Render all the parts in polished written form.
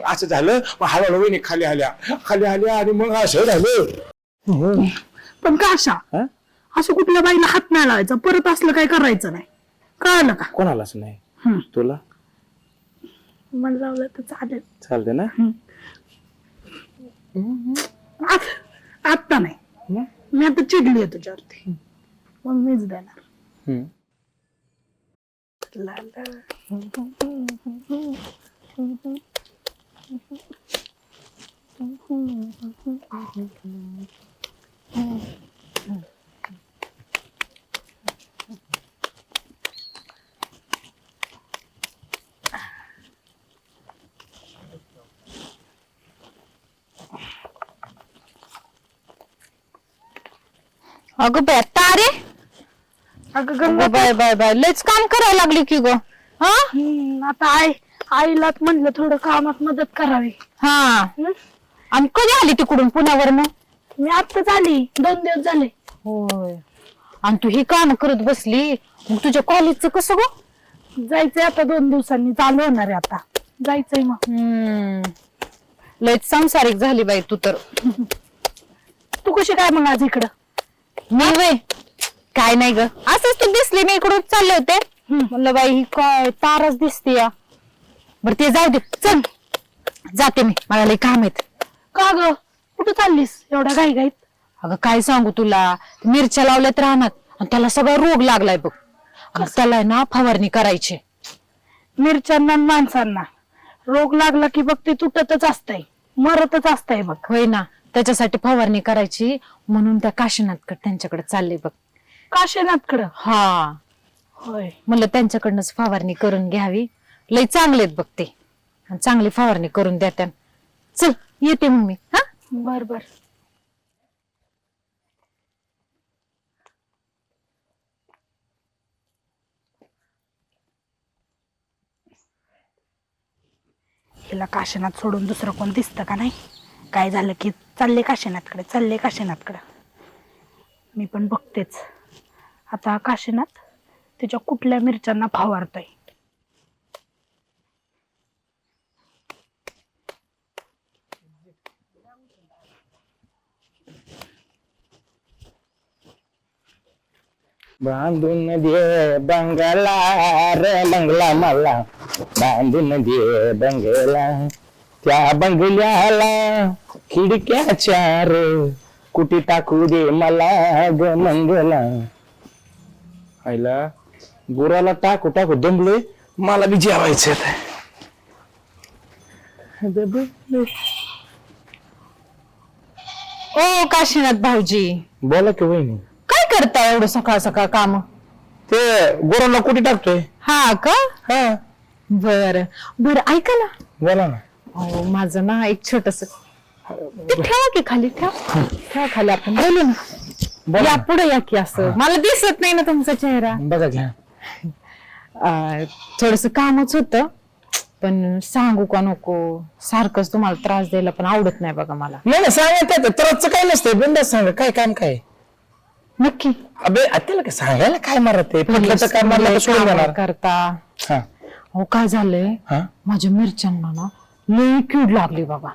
असं झालं, मग हळूहळू वहिनी खाली आल्या आणि मग असं झालं. पण का अशा असं कुठल्या बाईला हात नाही लावायचा, परत असलं काय करायचं नाही, कळलं का? कोणालाच नाही. तुला मला लावलं तर चालेल. चालते ना? आत्ता नाही, मी आता चिडली आहे तुझ्यावरती, मग मीच देणार. अगं बाय तारे, अगं गंगा, बाय बाय बाय लयच काम करायला लागली की ग. हा आता आईला म्हणलं थोडं कामात मदत करावी. हा आणि कधी आली तिकडून पुण्यावर मग? मी आत्ताच आली, 2 दिवस झाले. होय. आणि तू ही काम करत बसली, मग तुझ्या कॉलेजचं कसं ग? जायचंय आता 2 दिवसांनी, चालू होणार आहे आता, जायचंय मग. लयच संसारिक झाली बाई तू तर. तू कशी काय मग आज इकडं? नाही वे काय नाही ग, असंच तू दिसली, मी इकडून चालले होते, म्हणलं बाई ही काय तारच दिसते या. बरं ते जाऊ दे, चल जाते मी, मला लई काम आहेत. का ग, कुठं चाललीस एवढ्या घाईघाईत? अगं काय सांगू तुला, मिरच्या लावल्यात राहणार आणि त्याला सगळा रोग लागलाय बघ. आणि त्याला ना फवारणी करायची. मिरच्यांना आणि माणसांना रोग लागला की बघ ते तुटतच असतंय, मरतच असतंय बघ. होय ना, त्याच्यासाठी फवारणी करायची म्हणून त्या काशीनाथकडे त्यांच्याकडे चालले बघ. काशीनाथकडं? हा होय. म्हणलं त्यांच्याकडनंच फवारणी करून घ्यावी, लय चांगलेत बघ ते, आणि चांगली फवारणी करून देत्या. चल येते मग मी. हा बर बर. हिला काशीनाथ सोडून दुसरं कोण दिसतं का नाही? काय झालं की चालले काशीनाथकडे. मी पण बघतेच आता काशीनाथ तिच्या कुठल्या मिरच्यांना फवारतोय. बांधून दे बंगला रे मंगला मला, बांधून दे बंगला, त्या बंगल्याला खिडक्या 4, कुठे टाकू दे मला ग मंगला. आईला गुराला टाकू दमलोय, मला बी जेवायचं. ओ काशीनाथ भाऊजी, बोला की वहिनी. काय करताय एवढं सकाळ सकाळ काम? ते गुराला कुठे टाकतोय? हा का? हा बर बर, ऐका ना. बोला ना. हो माझं ना एक छोटस ते ठेवा की खाली, ठेवा खाली, आपण बोलू ना. या पुढे या की, असं मला दिसत नाही ना तुमचा चेहरा. बघा घ्या. थोडस कामच होत, पण सांगू का नको, सारखंच तुम्हाला त्रास द्यायला पण आवडत नाही बघा मला. नाही सांगत त्रासचं काय नसतंय, बिंदास सांगा. काय काम काय? नक्की. अबे त्याला काय सांगायला काय मारत आहे, काय मारलं सोडून जाणार करता. हा. हो काय झालंय, माझ्या मिरच्यांना ना लई कीड लागली बाबा.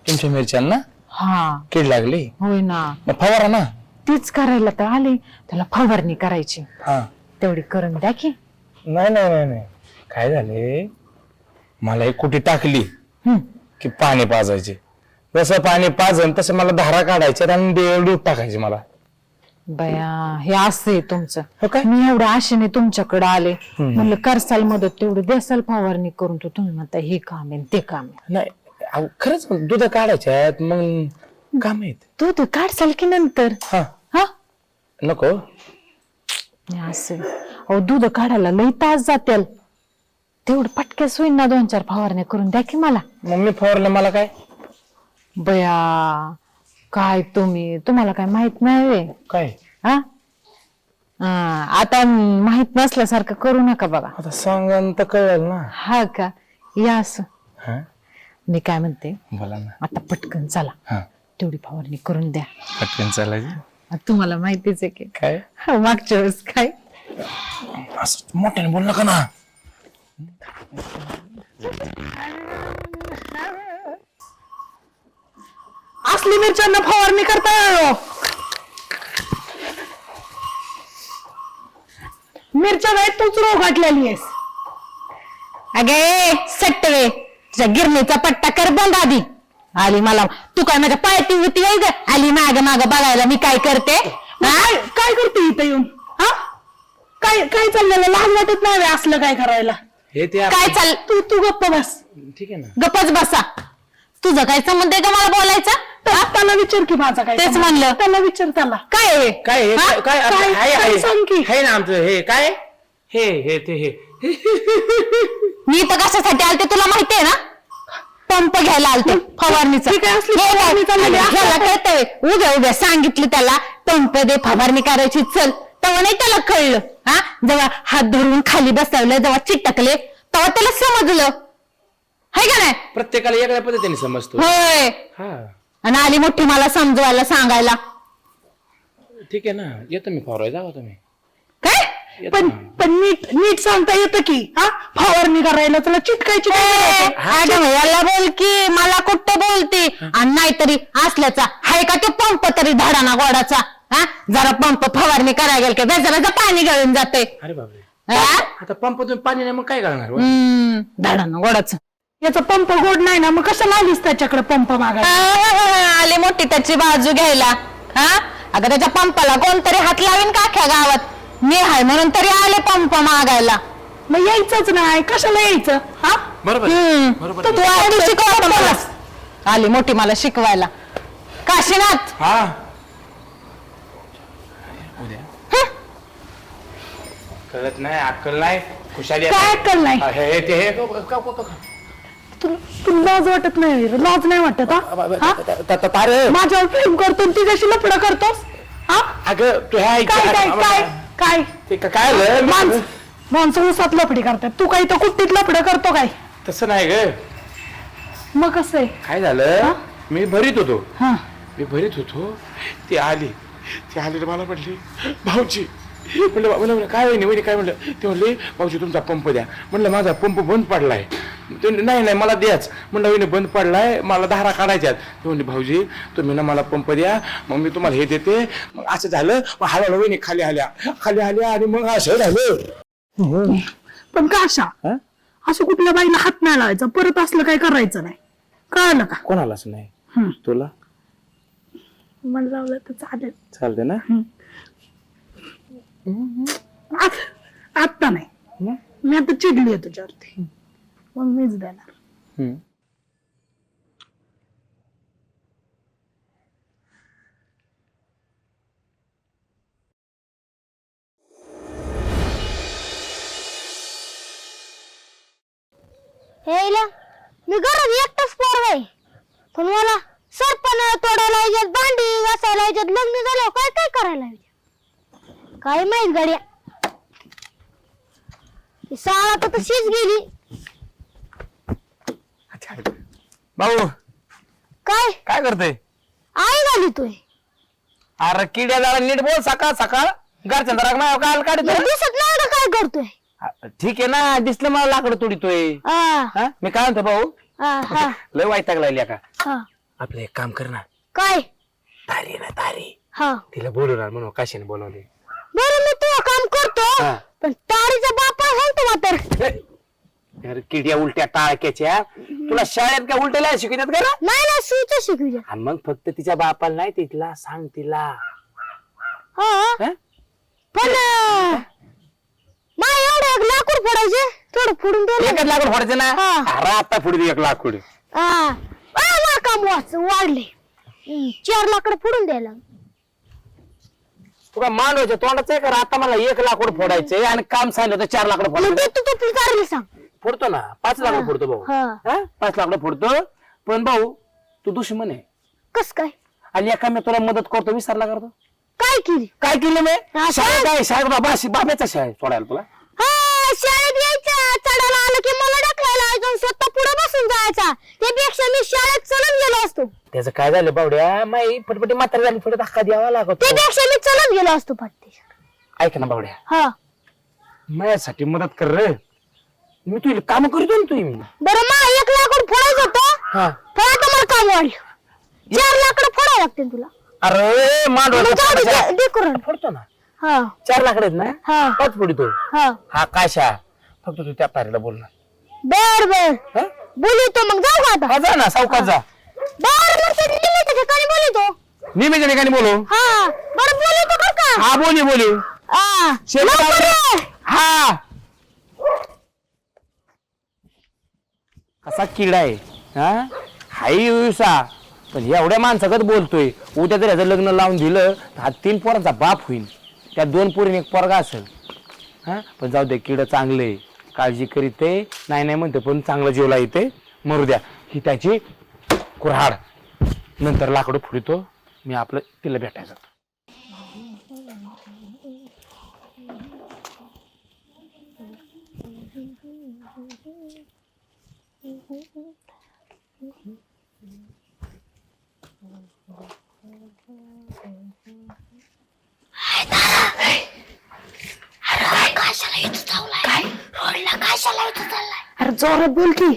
तुमच्या मिरच्यांना हा कीड लागली? होय ना. मग फवारा ना. तीच करायला तर आले, त्याला फवारणी करायची. हा तेवढी करून द्या की. नाही काय झाले, मला एक कुठे टाकली की पाणी पाजायचे, जसं पाणी पाजन तसं मला धारा काढायच्या आणि देव टाकायचे मला. बया हे असं तुमचं. हो काय? मी एवढ्या आशेने तुमच्याकडे आले, म्हणलं करसाल मदत, तेवढी देसाल फवारणी करून, तर तुम्ही म्हणता हे काम आहे ते काम आहे. नाही अहो, खरंच दूध काढायच्यात, मग काम आहेत. दूध काढसाल की नंतर? हा हा नको. असं अहो, दूध काढायला लई तास जातील, तेवढं पटक्याच होईन ना, 2-4 फवारण्या करून द्या की मला. मग मी फवारलं मला काय? बया काय तुम्हाला काय माहित नाही वे काय? हा आता माहित नसल्यासारखं करू नका बघा. आता सांगन तर कळेल ना. हा का? या असं. हा मी काय म्हणते, बोला ना. आता पटकन चला, हा तेवढी फवारणी करून द्या. पटकन चालायचं. तुम्हाला माहितीच आहे की काय मागच्या वेळेस काय असं मोठ्याने बोल नका ना. असली मिरच्यांना फवारणी करता येईल. मिरच्या नाही तूच रोग गाठलेली आहेस. अगे सट्टवे तुझ्या गिरणीचा पट्टा कर बंद आधी. आली मला तू काय माझ्या पायती होती वय ग, आली माग माग बघायला मी काय करते. काय काय करते इथं येऊन? हा काय काय चाललेलं? लहान वाटत नाही व्हय असलं काय करायला? हे ते काय चाल तू गप्प बस. ठीक आहे ना. गप्पच बसा. तुझं काय संबंध आहे का मला बोलायचा? त्याला विचार की माझा काय तेच संबंध. म्हणलं. त्याला विचार त्याला. काय आहे? काय हे? हा? काय काय- आहे- काय आहे- सांग की? आहे ना आमचं हे काय हे ते हे मी तर कशासाठी आलते तुला माहितीये ना? पंप घ्यायला आलते फवारणीचा. ठीक आहे, असली फवारणी चाललेली आहे. ह्याला कळतंय. उभ्या उभ्या सांगितलं त्याला पंप दे फवारणी करायची चल, तेव्हा नाही त्याला कळलं. हा जेव्हा हात धरून खाली बसवलं, जेव्हा चिटकले तेव्हा त्याला समजलं. हाय का नाही? प्रत्येकाला वेगळ्या पद्धतीने समजतो. होय. हा आणि आली मोठी मला समजवायला सांगायला. ठीक आहे ना, येतो मी फवारायला. जावा तुम्ही. काय येतो पण ना. पण नीट सांगता येतं की हा फवारणी करायला तुला चिटकायची काय गरज आहे? अगं याला बोल की मला कुठं बोलते. आणि नाहीतरी असल्याचा हाय का ते पंप तरी धाडाना गोडाचा. हा जरा पंप फवारणी करायला गेल की बेजाराचं पाणी गळून जाते. अरे बापरे, आता पंपातून पाणी नाही मग काय करणार? धाडाना गोडाचं. याचा पंप गोड नाही ना, मग कशाला आलीस त्याच्याकडे पंप मागायला? आले मोठी त्याची बाजू घ्यायला. हा अगं त्याच्या पंपाला कोणतरी हात लावीन का अख्ख्या गावात? मी हाय म्हणून तरी आले पंप मागायला. मग यायचंच नाही, कशाला यायचं? हा बरोबर बरोबर. तू आधी शिकवत मलाच. आली मोठी मला शिकवायला. काशीनाथ हा उद्या कळत नाही, अक्कल नाही, खुशाली आहे. काय अक्कल नाही? हे ते हे तुला लाज वाटत नाही? लाज नाही वाटत? हा? तारे माझ्यावर प्रेम करतो आणि तिच्याशी लफडं करतोस? हा अगं तू ह्या काय काय काय काय ते काय झालं? माणसं उसात लफडी करतात, तू काही तर कुट्टीत लफडं करतो काय? तसं नाही ग. मग कसं आहे? काय झालं, मी भरीत होतो. हा मी भरीत होतो, ती आली तर मला म्हटली भाऊजी. म्हणलं काय वहिनी काय म्हणलं? ते म्हणले भाऊजी तुमचा पंप द्या. म्हणलं माझा पंप बंद पडलाय. ते नाही मला द्याच. म्हणलं वहिनी बंद पडलाय, मला धारा काढायच्यात. ते म्हणले भाऊजी तुम्ही ना मला पंप द्या, मग मी तुम्हाला हे देते. मग असं झालं, मग हळूहळू वहिनी खाली आल्या आणि मग असं झालं. पण का अशा असं कुठल्या बाईला हात नाही लावायचा, परत असलं काय करायचं नाही, कळलं का? कोणालाच नाही. तुला मला लावलं तर चालेल. चालते ना? आत्ता नाही, मी आता चिडली आहे तुझ्यावरती, मग मीच देणार. हेला मी घरात एकटाच पोर आहे, पण मला सरपण तोडायला यायच्यात, भांडी घासायला यायच्यात, लग्न झालं काय काय करायला यायच्यात काय माहित गाड्या. शाळा तर तशीच गेली. भाऊ काय काय करते? आई झाली तू अरे किड्या जरा नीट बोल. सकाळ सकाळ घरच्या दराक नाही काल काढतो. दिसत नाही का काय करतोय? ठीक आहे ना, दिसलं मला लाकडं तोडीतोय. हा मी काय म्हणतो भाऊ, हा हा लय वैताग लागली का? हा आपलं एक काम कर ना, काय? तारी ना तारी, हा तिला बोलवणार म्हणून काशीने बोलवले. बरं मी तुझं काम करतो, हा. पण तारीचा बापा सांगतो मात्र. अरे किड्या उलट्या टाळक्याच्या, तुला शाळेत काय उलट्या लिहायला शिकवतात का रे? नाही ना सुच शिकूया. आणि मग फक्त तिच्या बापाला नाही, तिला सांग तिला. हा हं? पण नाही एवढं एक लाकूड फोडायचे, थोडं फोडून दे. एकच लाकूड फोडायचं ना? हा. अरे आता फोडी एक लाकूड. काम वाढले. 4 लाकड फोडून द्यायला. तुला मांडवायच्या तोंडाचं आहे का? आता मला 1 लाकूड फोडायचंय आणि काम सांगितलं तर 4 लाकड मग फोडायचं. देतो तू तुला तारीला सांग. फोडतो ना, 5 लाकड फोडतो भाऊ. हा. 5 लाकड फोडतो. पण भाऊ तू दुश्मन आहे, कस काय आणि एका मी तुला मदत करतो विसरला करतो. काय केली? काय केलं मी? हा, शाळेत काय शाळेत बाबाचा शाळेत सोडायला तुला. हा शाळेत यायचं, चढायला आलं की मला ढकलायला जाऊन स्वतः पुढे बसून जायचा. त्यापेक्षा मी शाळेत चलत गेलो असतो. त्याचं काय झालं बावड्या, माई फटफटी म्हातारी झाली, फट धक्का द्यावा लागतो. त्यापेक्षा मी चलत गेलो असतो पाठी. ऐक ना बावड्या, हा माझ्यासाठी मदत कर रे, मी तुला काम करतो ना. तुम्ही बरं, मग 1 लाकूड फोडायचं होतं, हा पण आता मला काम वाढलं. 4 लाकडं फोडावं लागतील तुला. अरे मांडव मग जाऊ दे, दे करून. फोडतो ना. हा 4 लाकडं आहेत ना, हा पाच फोडतो. हा हा काशा, फक्त तू त्या पारीला बोल ना. बर बर हा? बोलितो मग जाऊ का आता. हा, जा ना सावकाश जा. बर मग ते निमित्त ठिकाणी बोलितो. मी ठिकाणी बोलू. हा बरं बोलितो बरं का. हा बोलू. हा शेवटी लवकर ये. हा कसा किडा आहे हा, हाई उसा पण एवढ्या माणसागत बोलतोय. उद्या जर याचं लग्न लावून दिलं तर हा 3 पोरांचा बाप होईल. त्या 2 पोरीने एक पोरगा असेल. हा पण जाऊ दे, किड चांगले, काळजी करीते नाही म्हणते पण चांगलं जेवला येते. मरू द्या, ही त्याची कुऱ्हाड. नंतर लाकडं फुडतो मी, आपलं तिला भेटायचं. अरे जोरात बोल की.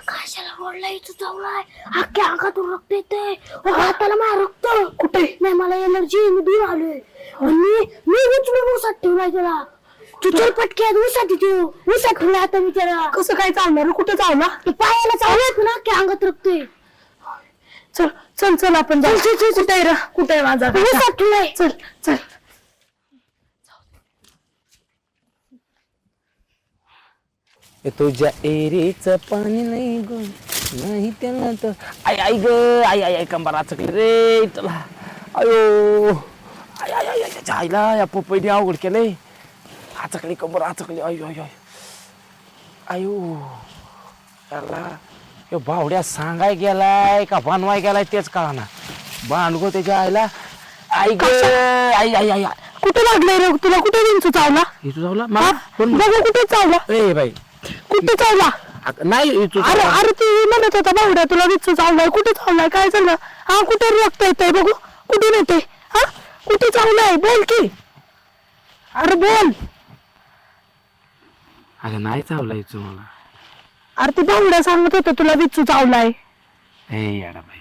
कशाला रोडला इथं चावलाय. अख्ख्या अंगातून रक्त येतंय. हाताला माझ्या रक्त कुठे नाही. मला एलर्जी, मी दूर आलोय. मी उचलून उसात ठेवलाय त्याला. तू चल पटक्यात उसात ठेवलाय आता मी त्याला. कसं काय चालणार, कुठं चावला. ते पायाला चावलाय ना, अख्ख्या अंगात रक्त आहे. चल चल चल आपण जाऊ. कुठे आहे कुठे आहे माझा उसात ठेवलाय. चल चल. तुझ्या एरीच पाणी नाही ग, नाही त्याला तर आई ग, आई कंबर आचकली रे तुला. अयो त्याच्या आईला या पपईने अवघड केलंय. आचकली कंबर आचकली. आयो याला बावड्या सांगाय गेलाय का बनवाय गेलाय तेच कळा ना. बांडगो त्याच्या आईला. आई ग, आई कुठे लागलंय रे तुला, कुठे विंचू चावला. इथं जाऊला मला बघू कुठे चावला. ए बाई कुठे चावला. नाही अरे अरे तू म्हणत होता बावड्या तुला विंचू चावलाय. कुठे चावलाय, काय झालं. हा कुठे रक्त येतंय बघू, कुठून येते. हा कुठे चावलाय, बोल की. अरे बोल. अगं नाही चावलाय तू मला. अरे ती बावड्या सांगत होतं तुला विंचू चावलाय. ए याडा बाई,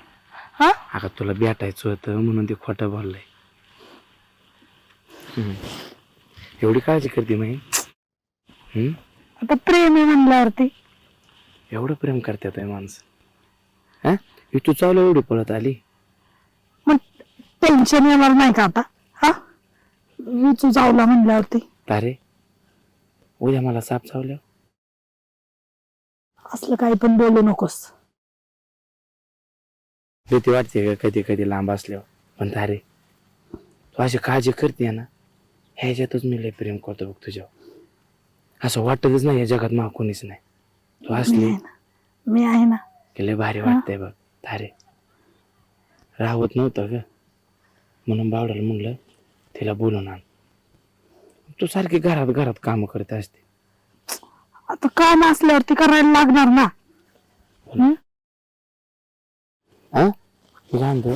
हा अगं तुला भेटायचं होतं म्हणून ते खोटं बोललंय. एवढी काळजी करते माही. आता प्रेम आहे म्हणल्यावरती. एवढं प्रेम करतात माणसं. हा तू चावलं एवढी पळत आली. मग टेन्शन येणार नाही का आता. हा विंचू चावला म्हणल्यावरती. अरे उद्या मला साप चावल्या. असलं काही पण बोलू नकोस. भीती वाटते का कधी कधी लांब असल्यावर. पण अरे तू अशी काळजी करते ना, ह्याच्यातच मी लय प्रेम करतो बघ तुझ्यावर. असं वाटतच नाही या जगात मा कोणीच नाही. तू असली मी आहे ना. की लय भारी वाटतंय बघ. अरे राहत नव्हतं ग, म्हणून बावडाला म्हणलं तिला बोलून आण. तू सारखी घरात काम करत असते. आता काम असल्यावरती करायला लागणार ना. हा गांध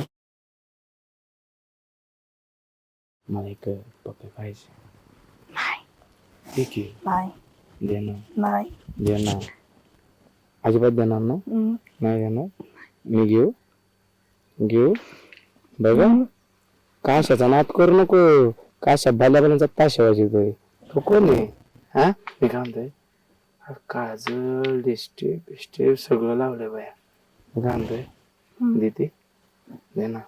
मला एक पप्पे पाहिजे. ठीक आहे, नाही देणार नाही. देणार अजिबात देणार ना. नाही देणार. मी घेऊ बघा. काशाचा नाद करू नको. काशा भल्याभल्यांचा ताशा वाजतोय. तो कोण आहे. हा मी काय म्हणतोय, काजल लिस्टिप बिस्टिप सगळं लावलंय बाया. मी काय म्हणतोय, देते देना.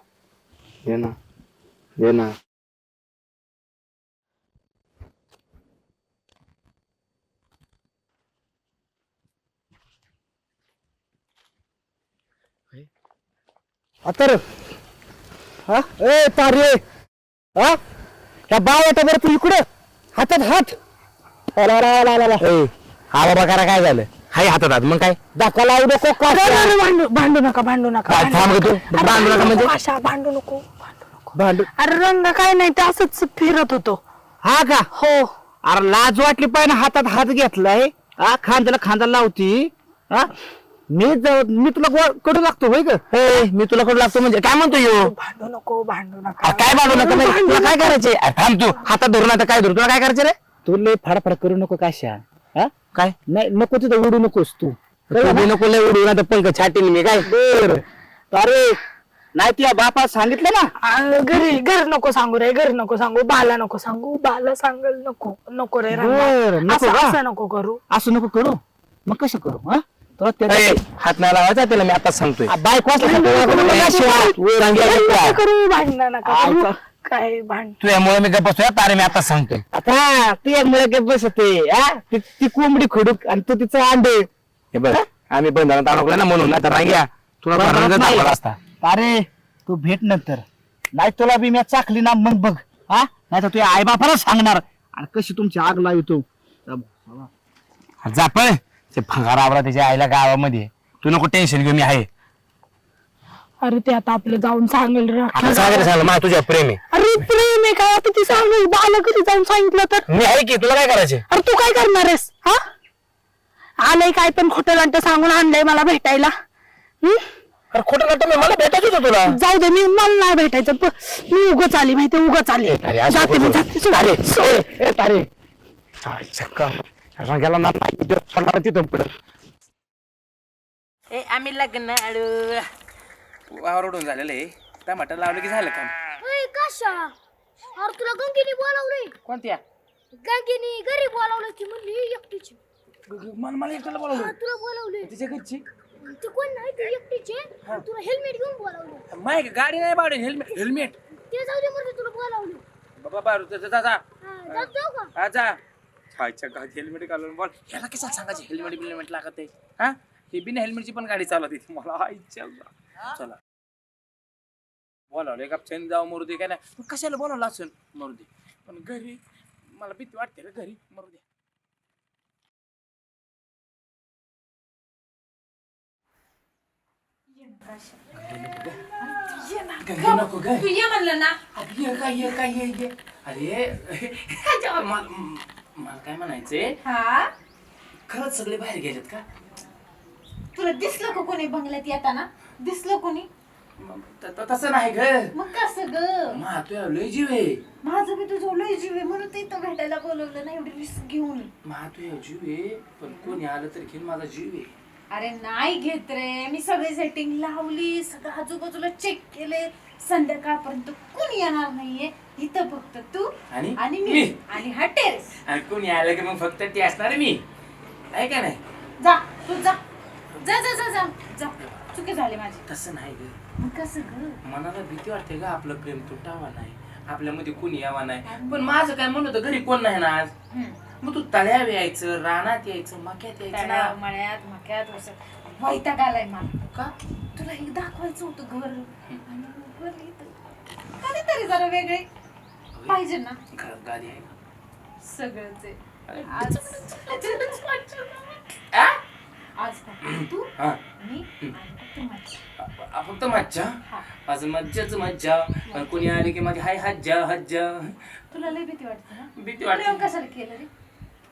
आता हा ए पारे हा ह्या बावटा बरं तू इकडं हातात हात. हा बाबा करा काय झालं. हाय हातात मग काय दाखवा लावू नको का. भांडू नका भांडू नका. काय थांब ग तू. बांधू नका म्हणजे अशा भांडू नको. भांडू. अरे रंग काय नाही, ते असंच फिरत होतो. हा का. हो. अरे लाज वाटली पाहिजे हातात हात घेतलाय. हा खांद्याला लावती. हा मी तुला कडू लागतो होय ग. मी तुला कडू लागतो म्हणजे काय म्हणतो यो. भांडू नका. काय भांडू नका म्हणजे तुला काय करायचंय. थांब तू हातात धरून आता काय धरू. तुला काय करायचं रे. तू लय फाडफाड करू नको काशा. हा काय नाही नको तिथं उडू नकोस तू नको लय उडू ना तर पंख छाटीन मी काय बर अरे नाही तुझ्या बापा सांगितलं ना घर नको सांगू रे, घर नको सांगू, बाला नको सांगू, बाला सांगल नको नको रे बरं, रंगा. नको असं का? असं नको करू. असं नको करू मग कसं करू हा तुला अरे, हात नाही लावायचा त्याला मी आता सांगतोय बायको नका करू, भांडणं नका करू. ऐका. काय भांड तुझ्यामुळे मी गप्प बसतोय तारे मी आता सांगतोय आता तू एक मुळे काय बसते ती कोंबडी खडूक आणि तू तिचं अंडे हे बघ आम्ही बंधनात अडकलोय ना म्हणून आता रांग्या तुला बरं, बंधनात नाही. दाखवला असता अरे तू भेट नंतर नाही तुला बी मी चाकली ना मग बघ हा नाही तर तुझ्या आई बापाला सांगणार आणि कशी तुमची आग लावतो जा पळ ते भंगार आवरा त्याच्या आईला गावामध्ये तू नको टेन्शन घेऊ मी आहे अरे ते आता आपलं जाऊन सांगेल रे आता सांगायला सांगलं मा तुझ्या प्रेम आहे अरे प्रेम आहे काय आता ती सांगेल, बाला कधी जाऊन सांगितलं तर. मी आहे की तुला काय करायचे अरे तू काय करणार आहेस हा? आलंय काय पण खोटं लंट सांगून आणलंय मला भेटायला. अरे खोटं नाटक मी मला भेटायचं होतं तुला जाऊ दे, मी मला नाही भेटायचं. मी उगाच आली माहिती, उगाच आली. अरे, असं जाते मी, नको जाते. तारे गेला ना पडणार तिथून पुढे आम्ही लग्न वावर उडून झालेलं आहे टमाटर लावलं की झालं काम. कशा अरे तुला गंगीनी बोलावलंय, कोणत्या गंगीनी घरी बोलावलं की म्हणली एकटीची. मला एकट्याला बोलावलं तुला बोलावलंय तिच्या घरची ते कोण नाही, तू एकटीचे. तुला हेल्मेट घेऊन बोलावलं. माय गाडी नाही बावडे हेल्मेट ते जाऊ दे म्हणते, तुला बोलावलं. बाबा बारू जा जा जाऊ का? हा जा छायच्या गाडी हेल्मेट घालून बोल ह्याला कशा सांगायचे हेल्मेट लागत आहे हा हे बिना हेल्मेटची पण गाडी चालवते मला आईच्या चला बोलावले कापच्याने जाऊ मरू दे काय नाही पण कशाला बोलावलं असून मरू दे पण घरी मला भीती वाटते रे घरी मरू दे. नको ग तू ये म्हणलं ना. ये काय अरे मला काय म्हणायचंय हा खरंच सगळे बाहेर गेलेत का तुला दिसलं का कोणी बंगल्यात येताना? दिसलं कोणी? तसं नाही ग मग कसं ग? मा तुझ्या लय जीव आहे माझं बी तुझं लय जीव आहे म्हणून ते इथं भेटायला बोलवलं ना, एवढी रिस्क घेऊन. मा तुझ्या जीव आहे पण कोणी आलं तरी घेऊन माझा जीव आहे. अरे नाही घेत रे, मी सगळी सेटिंग लावली, सगळं आजूबाजूला चेक केले, संध्याकाळपर्यंत कोणी येणार नाहीये. इथं फक्त तू आणि मी आणि हा टेरेस. आणि कोणी आलं की मग फक्त ते असणार आहे मी आहे का नाही. जा तू जा जा जा जा जा जा चुकी झाली माझी. तसं नाही ग मग कसं ग? मनाला भीती वाटते का आपलं प्रेम तुटावा नाही आपल्यामध्ये कोणी यावा नाही पण माझं काय म्हणलं होतं घरी कोण नाही ना आज मग तू तळ्यावर यायचं रानात यायचं मक्यात यायचं ना. मळ्यात मक्यात वैताग आलाय मला. का तुला एक दाखवायचं होतं घर आणि घर इथं. कधीतरी जरा वेगळे पाहिजे ना. घरात गादी आहे का? सगळंच आहे. अरे, आज आ? आज फक्त तू हा. मी आणि फक्त माझी. फक्त मज्जा आज मज्जाच मज्जा पण कोणी आले की माझी हाय हज्जा हज्जा तुला लय भीती वाटते ना. भीती वाटते. प्रेम कशाला केलं रे?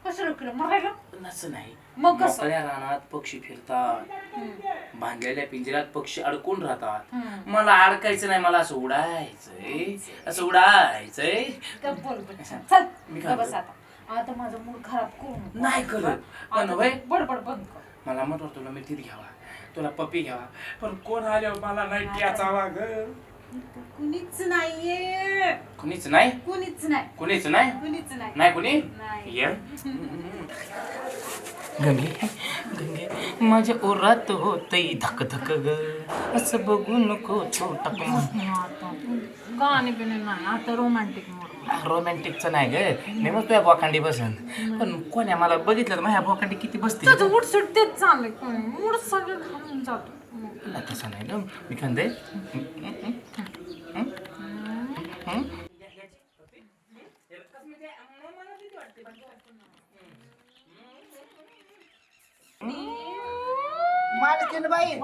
कशाला केलं? मरायला असं नाही मग कसं? मोकळ्या रानात पक्षी फिरतात बांधलेल्या पिंजऱ्यात पक्षी अडकून राहतात मला अडकायचं नाही मला असं उडायचंय गप्प बोल बच्चा. चल मी काय बस आता. आता माझा मूड खराब करू नको. नाही करत पण आता होय बडबड बंद कर. मला म्हणतो तुला मिठीत घ्यावा तुला पप्पी घ्यावा पण कोण आल्यावर मला नाही प्याचावा ग कुणीच नाहीये. कुणीच नाही कुणीच नाही. कुणीच नाही कुणीच नाही. नाही कुणी नाही. ये गंगे गंगे माझ्या ओरात होतय धक धक ग असं बघू नको छोटा गाणे बिणे नाही आता रोमॅन्टिक मूड. रोमॅन्टिकचं नाही ग मी मग तुझ्या बोकांडी बसन पण कोण्या मला बघितलं तर माझ्या बोकांडी किती बसते तुझं उठसूट तेच चाललंय. मूड सगळं घालून जातो. तसं नाही ग मी खांदे मालकीन बाई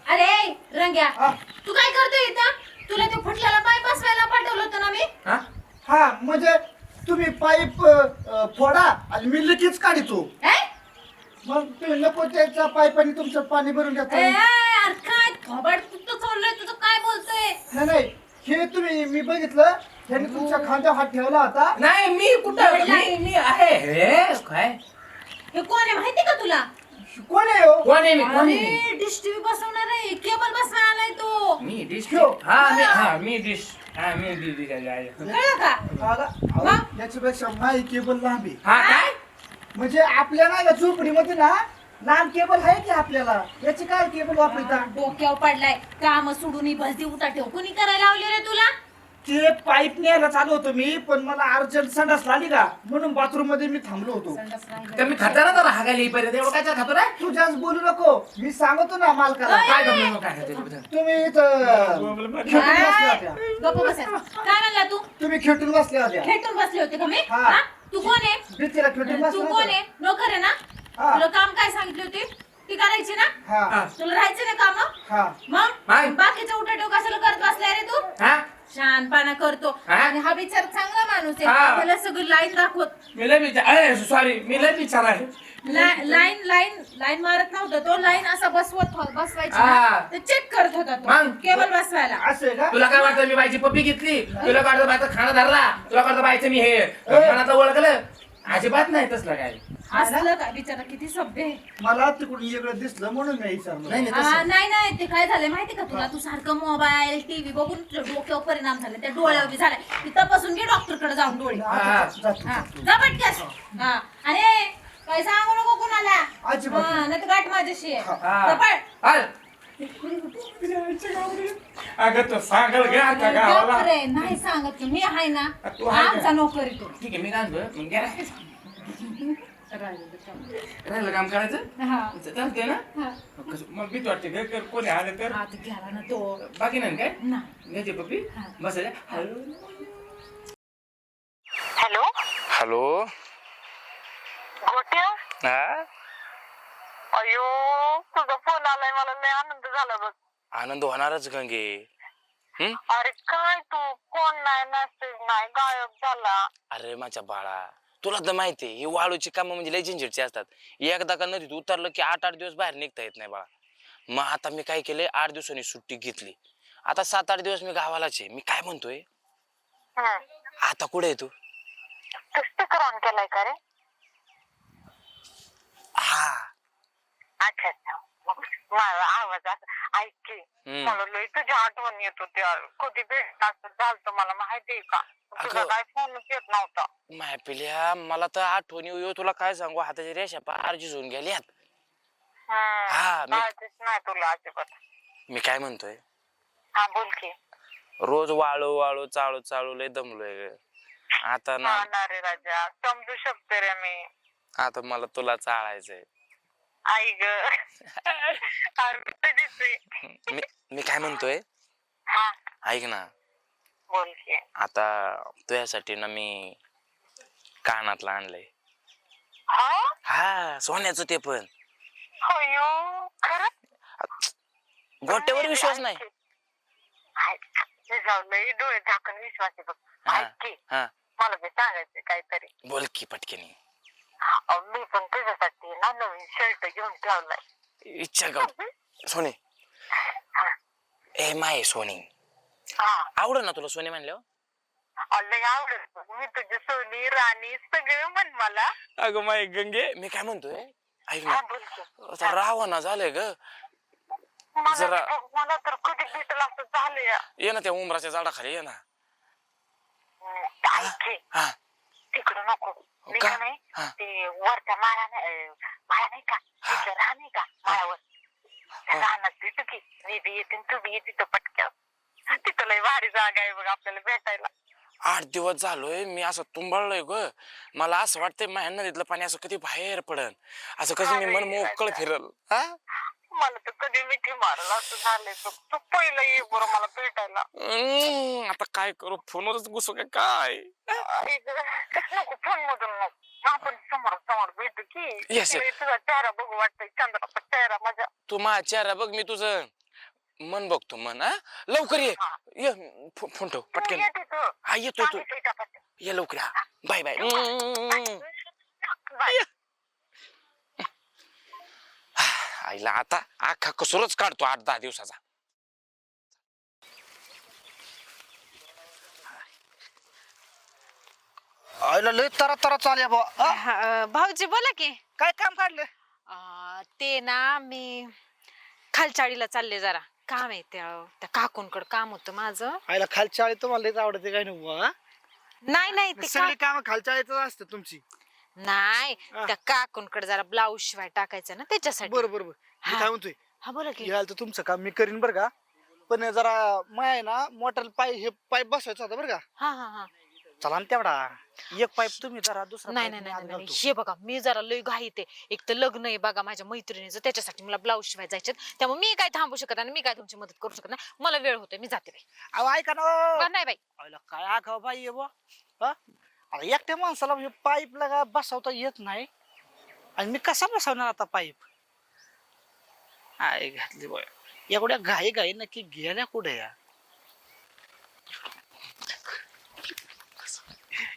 अरे रंग्या तू काय करतोय इथं? तुला ते फुटलेला पाईप बसवायला पाठवलं होतं ना मी. हा म्हणजे तुम्ही पाईप फोडा आणि मी लगेच काढतो काय? मग तुम्ही नको त्याच्या पाईपाने तुमचं पाणी भरून घेता अरे काय थोबाड कुठं सोडलंय तुझं? काय बोलतोय? नाही हे तुम्ही मी बघितलं त्यांनी तुमच्या खांद्यावर हात ठेवला होता. नाही मी कुठं मी आहे हे काय हे कोण आहे माहिती का तुला? कोण आहे हो? कोण आहे मी डिश टीव्ही बसवणार आहे, केबल बसवायला आलाय तो. मी डिश ठेव. मी डिश कळलं का? अहो, याच्यापेक्षा माई केबल लांबी. हा काय म्हणजे आपल्या नाही का झोपडीमध्ये ना लांब केबल आहे की आपल्याला, याची काय केबल वापरता? डोक्यावर पडलाय, काम सोडून ही भलती उठा ठेव. कुणी करायला लावले रे तुला? ते पाईप न्यायला चालू होतो मी, पण मला अर्जंट संडास लागली का म्हणून बाथरूम मध्ये मी थांबलो होतो. तर मी खाताना तर हागायला येईपर्यंत एवढं काय खातो रे तू जास्त बोलू नको, मी सांगतो ना मालकाला. काय गमलं काय खातो तुम्ही इथं खेटून बसल्या होत्या. गप्प बसायचं. काय म्हणला तू? तुम्ही खेटून बसल्या होत्या. खेटून बसले होते का मी? हा. हा? तू कोण आहे? भीतीला खेटून तू बसल्या कोण आहे? होत्या. नोकर आहे ना? हा. तुला काम काय सांगितली होती ती करायची ना? हा तुला राहायचं ना काम? हा मग बाकीच्या उठाठेव कशाला करत बसलाय रे तू? हा शहाणपणा करतो. हा? आणि हा बिचार चांगला माणूस हा. आहे. मला सगळी लाईन दाखवत. मी लय विचार सॉरी मी लय विचार आहे लाईन लाईन लाईन मारत नव्हता तो, लाईन असा बसवायची हा. ना, ते चेक करत होता मग? तो केबल बसवायला. असं आहे का? तुला काय वाटतं मी बाईची पप्पी घेतली तुला काढतो बायचा खाणं धरला तुला काढतो बायचं मी हे मनात ओळखलं अजिबात नाही तसलं काय असलं का बिचारा किती सभ्य आहे. मला तिकडून वेगळं दिसलं म्हणून मी विचारलं. नाही नाही तसं नाही नाही ते काय झालंय माहिती का तुला? तू सारखं मोबाईल टीव्ही बघून तुझ्या डोक्यावर परिणाम झाले, त्या डोळ्यावर बी झालाय. ती तपासून घे डॉक्टर कडे जाऊन डोळे. जातो. हा, जा पटकन. हा आणि काय सांगू नको कुणाला. अजिबात. हा, नाही तर गाठ माझ्याशी आहे. हा. जा पळ. हाल. अगं तो सांगाल गे आता गावाला गप्प रे, नाही सांगत मी आहे ना, तू आहे का? आमचा नोकरी तो. ठीक आहे मी काय म्हणतो मग गेला राहिलं काम करायचं हा. चालते ना हा. कसं मग भीती वाटते घर कर कोणी आलं तर हा, तू गेला ना तो. बाकी नाही काय नाही. घ्यायची पप्पी बसायच्या हॅलो हॅलो गोट्या. हा अयो तुझा फोन आलाय, मला लय आनंद झाला बघ. आनंद होणारच गंगे. अरे काय तू कोण नाही, मेसेज नाही, गायब झाला. अरे माझ्या बाळा तुला तर माहितीये ही वाळूची कामं म्हणजे लय झंझटची असतात. एकदा का नदीत उतरलं की 8-8 दिवस बाहेर निघता येत नाही बाळा. मग आता मी काय केलंय 8 दिवसांनी सुट्टी घेतली. आता 7-8 दिवस मी गावालाच आहे. मी काय म्हणतोय आता कुठे आहे तू? तू स्पीकर ऑन केलाय का रे? हा अच्छा अच्छा. माझा आवाज असा ऐक की, मला लय तुझी आठवण येत होती यार. कधी भेट असं झालं मला माहितीये का? तुझा काय फोनच येत नव्हता. माय पिल्या मला तर आठवण येऊ तुला काय सांगू हाताची रेषा पार झिजून गेल्यात. हा, काळजीच नाही तुला अजिबात. मी काय म्हणतोय हा बोल की. रोज वाळू वाळू चालू चालू लय दमलोय ग. आता ना हा ना रे राजा, समजू शकते रे मी. आता मला तुला चाळायचंय. आई ग अरे तुझीच आहे. मी काय म्हणतोय हा ऐक ना बोल की. आता तुझ्यासाठी ना मी कानातलं आणलंय. हा हा सोन्याचं ते पण. अयो खरंच? गोट्यावर विश्वास नाही. लई डोळे झाकून विश्वास आहे बघ. हा, ऐक की, हा. मला बी सांगायचं काहीतरी. बोल की पटकेनी. मी पण तुझ्यासाठी ना नवीन शर्ट घेऊन ठेवलाय. इच्छा का सोने? ए माय सोनी हा आवड ना तुला सोने म्हणल्यावर? लय आवडत. मी तुझी सोनी राणी सगळं म्हण मला. अगं माय गंगे मी काय म्हणतोय ऐक ना हा बोल की. आता रावणा झालंय ग. जरा मला तर कधी भेटल असं झालंय. ये ना त्या उमराच्या झाडाखाली ये ना. ऐक की, हा तिकडं नको. मी का? का नाही हा. ते वरच्या माळा नाही का, तिथं राह नाही का माळावर, त्या रानात भेटू की. मी बी येते तू बी येते पटक्यावर. तिथं लय भारी जागा आहे बघ आपल्याला भेटायला. 8 दिवस झालोय मी असं तुंबळलोय ग. मला असं वाटतंय माझ्या नदीतलं पाणी असं कधी बाहेर पडन, असं कसं मी मन मोकळ फिरल. हा मला तर कधी मिठी मारल असं झालंय बघ. तू पहिलं ये बरं मला भेटायला. आता काय करू फोनवरच घुसू का काय? नको फोन मधून नको, आपण समोर समोर भेटू की. Yes, yes. तुझा चेहरा बघू वाटतंय, चंद्राचा चेहरा माझ्या. तू माझा चेहरा बघ मी तुझं मन बघतो मन. हा लवकर ये. ये फोन ठेव पटकन. येते तू. हा येतो तू सांगितलंय का पण? ये लवकर. हा बाय बाय. बाय. आईला आता अख्खा कसूरच काढतो 8-10 दिवसाचा. आयला लय तरा तरा चालया बा. भाऊजी बोला की. काय काम काढलं? ते ना मी खालचाळीला चालले जरा काम आहे त्या काकूंकडे काम होतं माझं. आयला खालच्या आळी तुम्हाला लयच आवडते काय नाही नाही ते सगळी काम खालच्या आळीच असते तुमची. नाही त्या काकूंकडे जरा ब्लाऊज शिवाय टाकायचं ना त्याच्यासाठी. बरोबर मी हा. काय म्हणतोय हा बोला की. यायला तर तुमचं काम मी करीन बरं का, पण जरा माय ना मोटर पाईप बसवायचा होता बरं का. हा चला ना तेवढा एक पाईप तुम्ही जरा दुसरा नाही pipe नाही मी आत नाही नाही. घालतो. हे बघा मी जरा लय घाईते. एक तर लग्न आहे बघा माझ्या मैत्रिणीचं, त्याच्यासाठी मला ब्लाऊज शिवाय जायचे, त्यामुळे मी काय थांबू शकत आणि मी काय तुमची मदत करू शकत नाही. मला वेळ होतोय, मी जाते बाई. अहो ऐका ना. बरं नाही बाई. आयला काय आगाव बाई आहे बुवा. हा आता एकट्या माणसाला पाईप लगा बसवता येत नाही आणि मी कसा बसवणार आता पाईप. आय घातली बॉय एवढ्या घाई नक्की गेल्या कुठे या.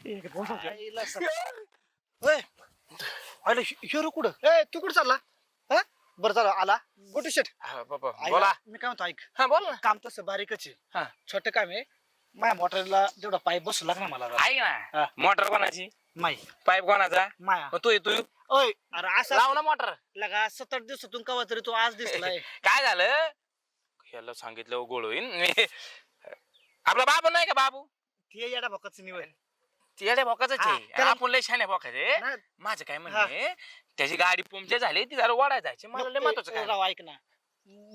आईला स- ओय, आयला हिरो कुठं? ए तू कुठं चालला? हा बरं झालं आला गोटू शेट. हा, बाबा आईला- बोला. मी काय म्हणतो ऐक, हा बोल ना. काम तसं बारीकच हा. आहे, छोटं काम आहे. माझ्या मोटरला तेवढा पाईप बसू लागणार मला जरा. ऐक हा. ना, मोटर कोणाची, माई पाईप कोणाचा, माया. मग तू ओय अरे असं लाव ना मोटर. लगा 7-8 दिवसातून कवा तरी तू आज दिसलाय. काय झालं याला सांगितलं गोळ होईन मी. आपला बाबू नाही का बाबू, ते येडा भोकाच निवड. येड्या भोकाच हा, आहे त्याला- आपण लय शाण्या भोकाचे. नाही. माझं काय म्हणणे, त्याची गाडी पंक्चर झाली ती जरा ओढाय जायची, मला लय महत्वाचं काय. राव ऐक ना,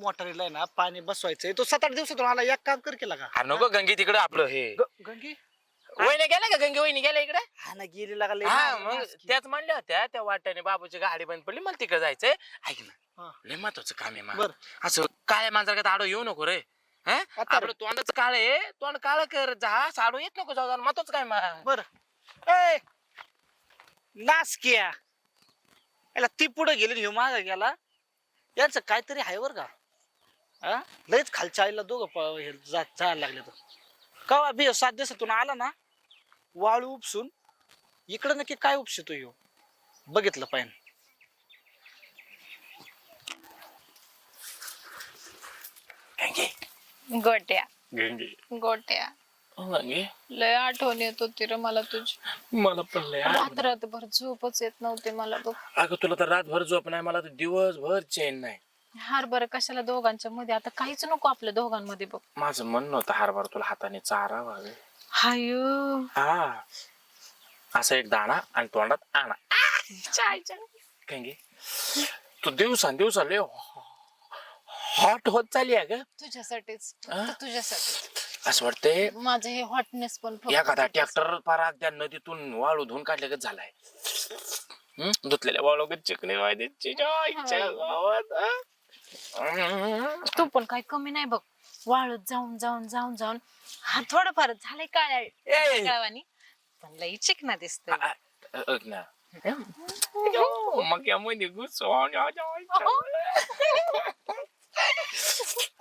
मोटरीला आहे ना पाणी बसवायचंय. तो 7-8 दिवसातून आला, एक काम कर केला का? अरे नको गंगी तिकडं आपलं हे गंगी वहिनी गेला का, गंगी वहिनी गेल्या इकडे. हा ना गेली लागा लय हा मागे मग नाचकी. त्याच म्हणल्या होत्या त्या वाट्याने बाबूची गाडी बंद पडली, मला तिकडे जायचंय. ऐक ना हा. लय महत्वाचं काम आहे बर. मला. असं काळ्या मांजरा आडो येऊ नको रे. हा आता आपलं तोंडाचं काळ आहे, तोंड काळ कर जा, साडू येत नको जाऊ. महत्वाचं काय बर ए नाचकिया याला ती पुढे गेली ह्यो मागे गेला. यांचं काहीतरी आहे बर का. हा लयच खालच्या आईला दोघं जायला लागले. तर कवा बी 7 दिवसातून आला ना वाळू उपसून इकडं नक्की काय उपसतो ह्यो बघितलं पाहिजे. गंगी गोट्या गंगी गोट्या गंगी लय आठवण येत होती रे मला तुझी. मला पण लय आठवण. रात्रभर झोपच येत नव्हते मला बघ. अगं तुला तर रातभर झोप नाही, मला तर दिवसभर चैन नाही. हार बरं कशाला दोघांच्या मध्ये, आता काहीच नको आपल्या दोघांमध्ये बघ. माझं म्हणणं होतं हरभरा तुला हाताने चारावा ग. हायो हा असं एक दाणा आणि तोंडात आणा. गंगी तू दिवसा लय हॉट होत चालली आहे ग. तुझ्यासाठीच हा? तुझ्यासाठी असं वाटतंय माझं हे हॉटनेस पण फक्त एखादा ट्रॅक्टर पारा त्या नदीतून वाळू धुवून काढल्यागत झालाय. धुतलेल्या वाळू चिकणी तू पण काही कमी नाही बघ. वाळूत जाऊन जाऊन जाऊन जाऊन हा थोडंफार झालंय काय काळवानी, पण लई चिकना दिसतोय. मग यामध्ये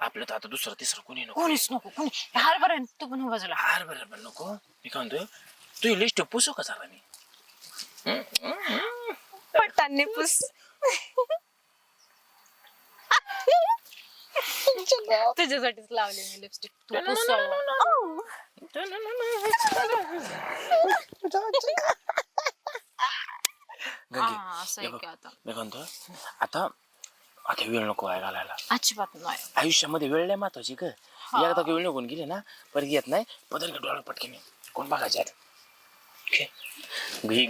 आपलं तर आता दुसरं तिसरं कोणी नको. कोणीच नको कोणी. हार बरं तू पण बाजूला. हार बरं नको. मी काय म्हणतो तू लिस्ट पुसू का झाला मी. पटांनी पुस. तुझ्यासाठीच लावले मी लिपस्टिक. तू पुसावं. हा, असं आहे की आता मी म्हणतो आता आता वेळ नको आहे घालायला. अजिबात नाही. आयुष्यामध्ये वेळ नाही महत्वाची ग. एकदा वेळ निघून गेली ना परत येत नाही. पदर का डोळा पटके कोण बघायचे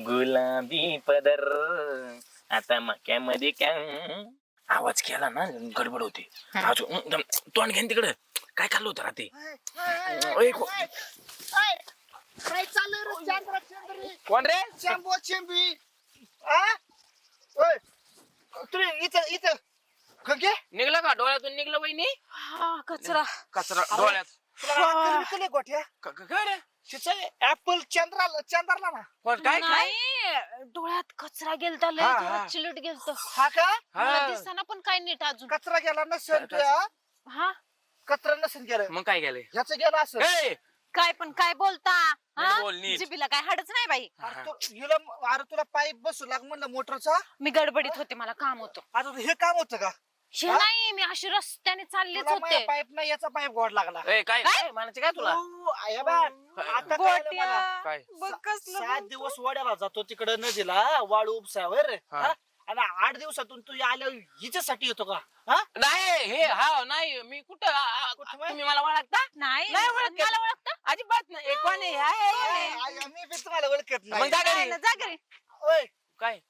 गुलाबी पदर आता मक्यामध्ये काय आवाज केला ना गडबड होते. अजून तोंड घेन तिकडे काय खाल्लं होतं रात्री. काय चाललंय कोण रे. चेंबू चेंबी तुम्ही इथं इथं गंगे निघलं का डोळ्यातून निघलं वहिनी. हा कचरा. कचरा डोळ्यात. तुला गोठ्या काय रे तिचं ऍपल चंद्राला ना. कोण काय काय नाही डोळ्यात कचरा गेलता लय हा, जोरात हा. चिलट गेलत. हा का मला दिसताना पण काय नीट अजून. कचरा गेला नसेल तुया हा कचरा नसेल गेलं मग काय केलंय. ह्याचं गेलं असं. ए, काय पण काय बोलता. हा? बोल नीट. जिभीला काय हाडच नाही बाई. अरे तुला पाईप बसू लाग म्हणलं मोटरचा. मी गडबडीत होते मला काम होतं. आता हे काम होतं का. हे नाही मी अशी रस्त्याने चाललेच होते. पाईप नाही याचा पाईप गोड लागला. ए, काय काय म्हणायचं काय तुला तू, हे बघ, आता कळलं मला. काय 7 दिवस वड्याला जातो तिकडे नदीला वाळू उपसावर हा. आणि 8 दिवसातून तू आल्या हिच्यासाठी येतो का? हा? नाही हे हा नाही मी कुठं कुठं बाई? तुम्ही मला ओळखता नाही नाही ओळखत. मला ओळखता अजिबात नाही हे कोण आहे? हाय. मी बी तुम्हाला ओळखत मग नाही. जा घरी. जा घरी. ओय, काय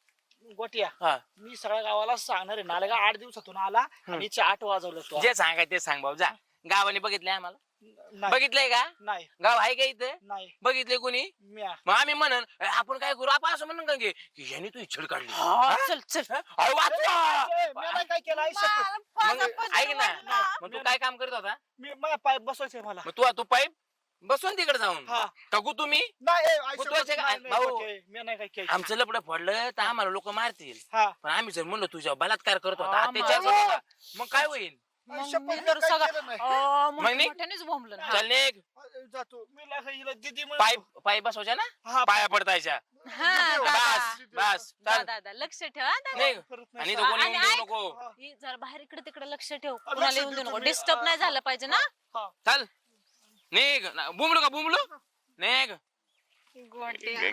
गोटिया हा मी सगळ्या गावाला सांगणार आहे नाला 8 दिवसातून आला आणि 8 वाजवलं तो. जे सांगाय ते सांग भाऊ जा. गावाने बघितलंय आम्हाला नाही बघितलंय का नाही गाव आहे का इथं नाही बघितलंय कोणी म्या. मग आम्ही म्हणन आपण काय करू आपण असं म्हणून का की ह्याने तू इच्छड काढली चल चल अरे वाचवा. म्या नाही काय केलं आई शपथ. मग ऐक ना मग तू काय काम करत होता मी मला पाईप बसवायचंय मला. मग तू टाईप बसून तिकडे जाऊन हा. टाकू तुम्ही नाही ए, आई मग तू शपथ, असे का- नाही, नाही, भाऊ. गोटिया, म्या नाही काय केलं. आमचं लपडं फोडलं तर आम्हाला लोक मारतील हा. पण आम्ही जर म्हणलो तुझ्या बलात्कार करत होता हा, अत्याचार करत होता मग काय होईल आई शपथ, मी म्या तर काय सगळं केलं नाही. मग निघ. मोठ्यानेच बोंबलं ना. चल निघ जातो मी हिला दीदी पाईप पाईप बसवायच्या ना हा, पाया पडतायच्या हा, बस दादा. बस चल दादा लक्ष ठेवा दादा. निघ परत नाही आणि तो कोणी आणि येऊन देऊ ऐक. नको ही जरा बाहेर इकडे तिकडे लक्ष ठेव लक्ष कुणाला येऊन देऊ देतो नको मी. डिस्टर्ब नाही झालं पाहिजे ना. हा. चल निघ बुमलो का बुमलो निघ गोट्या